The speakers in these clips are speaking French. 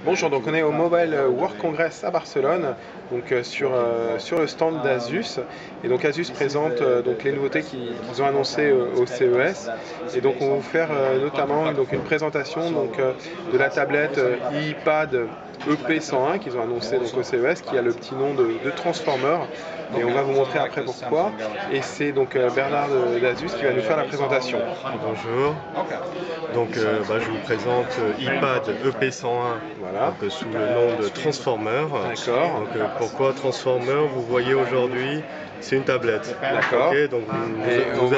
Bonjour, donc on est au Mobile World Congress à Barcelone, donc sur le stand d'Asus, et donc Asus présente donc les nouveautés qu'ils ont annoncées au CES, et donc on va vous faire notamment donc une présentation de la tablette iPad EP101 qu'ils ont annoncé donc au CES, qui a le petit nom de Transformer, et on va vous montrer après pourquoi, et c'est donc Bernard d'Asus qui va nous faire la présentation. Bonjour, donc je vous présente iPad EP101 Voilà. sous le nom de Transformer. D'accord. Donc pourquoi Transformer? Vous voyez aujourd'hui, c'est une tablette. D'accord. Ok, donc vous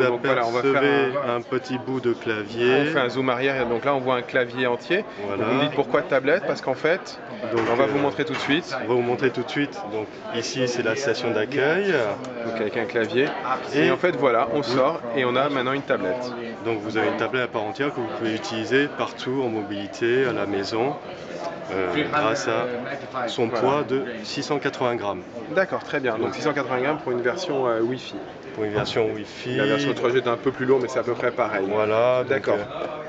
apercevez un petit bout de clavier. On fait un zoom arrière, donc là on voit un clavier entier. Voilà. Vous me dites pourquoi tablette? Parce qu'en fait, on va vous montrer tout de suite. On va vous montrer tout de suite. Donc ici c'est la station d'accueil. Donc avec un clavier. Et en fait voilà, on sort et on a maintenant une tablette. Donc vous avez une tablette à part entière que vous pouvez utiliser partout en mobilité, à la maison. Grâce à son poids de 680 grammes. D'accord, très bien. Donc 680 grammes pour une version Wi-Fi. Pour une version Wi-Fi. La version 3G est un peu plus lourde, mais c'est à peu près pareil. Voilà. D'accord.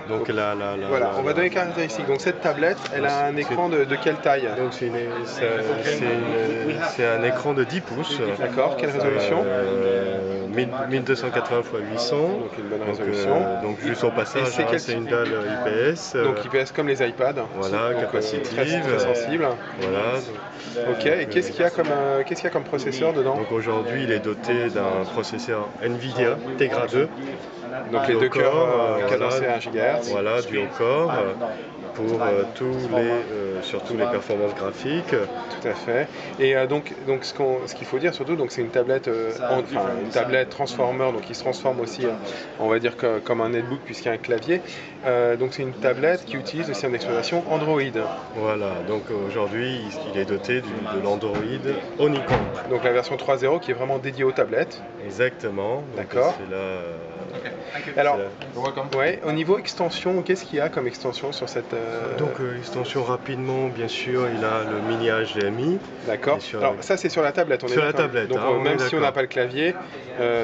Donc voilà, on va donner les caractéristiques. Donc cette tablette, elle a un écran de quelle taille? Donc c'est un écran de 10 pouces. D'accord, quelle résolution? 1280 x 800. Donc une bonne résolution. Donc juste au passage, c'est une dalle IPS. Donc IPS comme les iPads. Voilà, capacitive. Très sensible. Voilà. Ok, et qu'est-ce qu'il y a comme processeur dedans? Donc aujourd'hui, il est doté d'un processeur Nvidia Tegra 2. Donc les deux cœurs cadencés à 1 GHz. Voilà, dual-core pour surtout les performances graphiques. Tout à fait. Et donc ce qu'il faut dire surtout, donc c'est une tablette, une tablette transformer, donc qui se transforme aussi, on va dire comme un netbook puisqu'il y a un clavier. Donc c'est une tablette qui utilise le système d'exploitation Android. Voilà, donc aujourd'hui il est doté de l'Android Honeycomb. Donc la version 3.0 qui est vraiment dédiée aux tablettes. Exactement. D'accord. Alors, ouais, au niveau extension, qu'est-ce qu'il y a comme extension sur cette... Donc extension rapidement, bien sûr, il a le mini HDMI. D'accord. Alors ça c'est sur la tablette, on est sur la tablette. Donc même si on n'a pas le clavier,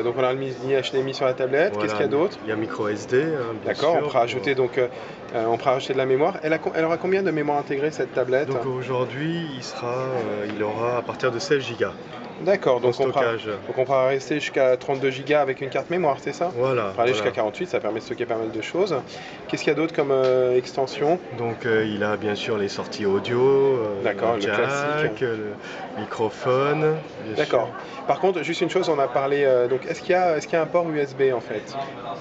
donc on a le mini HDMI sur la tablette. Voilà. Qu'est-ce qu'il y a d'autre? Il y a micro SD. D'accord, on pourra rajouter de la mémoire. Elle aura combien de mémoire intégrée cette tablette? Donc aujourd'hui, il aura à partir de 16 Go. D'accord, donc on pourra rester jusqu'à 32 Go avec une carte mémoire, c'est ça? Voilà. Pour aller jusqu'à 48, ça permet de stocker pas mal de choses. Qu'est-ce qu'il y a d'autre comme extension? Donc il a bien sûr les sorties audio, d'accord, le jack, classique, le microphone. D'accord. Par contre, juste une chose, on a parlé. Donc, est-ce qu'il y a un port USB en fait?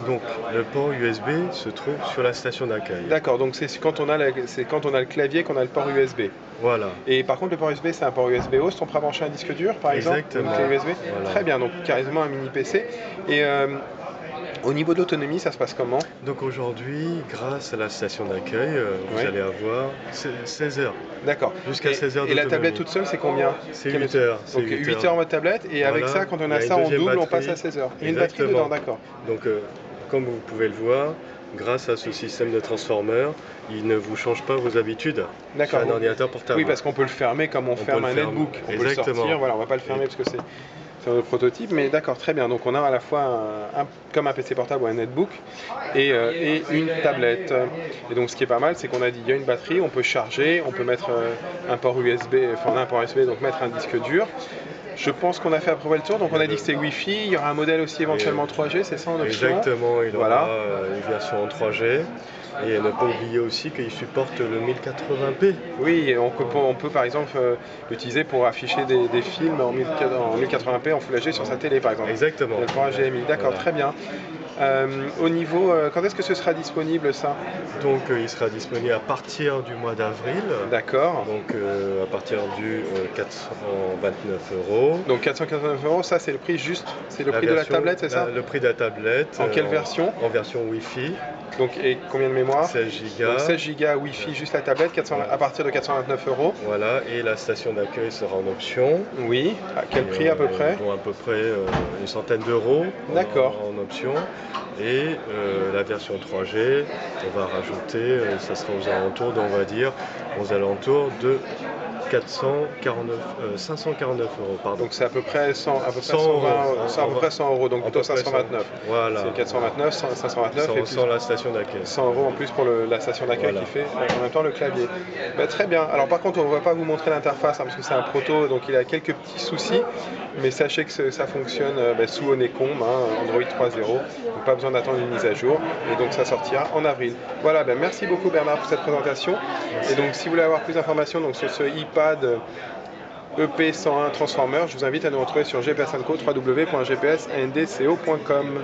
Donc, le port USB se trouve sur la station d'accueil. D'accord. Donc, c'est quand on a le clavier qu'on a le port USB. Voilà. Et par contre, le port USB, c'est un port USB host. On pourra brancher un disque dur, par exemple. Exactement. Une clé USB. Voilà. Très bien. Donc, carrément un mini PC. Et au niveau de l'autonomie, ça se passe comment? Donc aujourd'hui, grâce à la station d'accueil, vous allez avoir 16 heures. D'accord. Jusqu'à 16 heures d'autonomie. Et la tablette toute seule, c'est combien? C'est 8 heures. Donc 8 heures en mode tablette, et avec ça, quand on a ça en double, on passe à 16 heures. Et une batterie dedans, d'accord. Donc comme vous pouvez le voir, grâce à ce système de transformer, il ne vous change pas vos habitudes. D'accord. C'est un ordinateur portable. Oui, parce qu'on peut le fermer comme on ferme un netbook. On peut le sortir, voilà, on va pas le fermer parce que c'est un prototype, mais d'accord, très bien. Donc on a à la fois comme un PC portable ou un netbook et une tablette. Et donc ce qui est pas mal, c'est qu'on a dit il y a une batterie, on peut charger, on peut mettre un port USB, donc mettre un disque dur. Je pense qu'on a fait à peu près le tour, donc on a dit que c'était Wi-Fi, il y aura un modèle aussi éventuellement 3G, c'est ça en option? Exactement, il aura une version en 3G. Et ne pas oublier aussi qu'il supporte le 1080p. Oui, et on peut par exemple l'utiliser pour afficher des films en 1080p en Full HD sur sa télé par exemple. Exactement. Le port HDMI, d'accord, très bien. Au niveau, quand est-ce que ce sera disponible ça? Donc il sera disponible à partir du mois d'avril. D'accord. Donc à partir du 429 €. Donc 489 €, ça c'est le prix c'est le prix de la tablette, c'est ça? Le prix de la tablette. En quelle version? En version Wi-Fi. Donc et combien de mémoire? 16 Go. Donc 16 Go Wi-Fi, juste la tablette, à partir de 429 €. Voilà, et la station d'accueil sera en option. Oui, à quel prix à peu près? Bon, à peu près une centaine d'euros. D'accord. En option. Et la version 3G, on va rajouter, ça sera aux alentours de 549 euros, pardon. Donc c'est à peu près 100, à peu près 100 120, euros. à peu près 100 euros, donc plutôt 529. Voilà. C'est 429, 529 et sans la station d'accueil. 100 euros en plus pour la station d'accueil qui fait en même temps le clavier. Bah, très bien. Alors par contre, on ne va pas vous montrer l'interface parce que c'est un proto, donc il a quelques petits soucis. Mais sachez que ça fonctionne sous Honeycomb, Android 3.0. Donc pas besoin d'attendre une mise à jour. Et donc ça sortira en avril. Voilà, merci beaucoup Bernard pour cette présentation. Et donc si vous voulez avoir plus d'informations sur ce iPad EP101 Transformer, je vous invite à nous retrouver sur GPS&Co, www.gpsndco.com.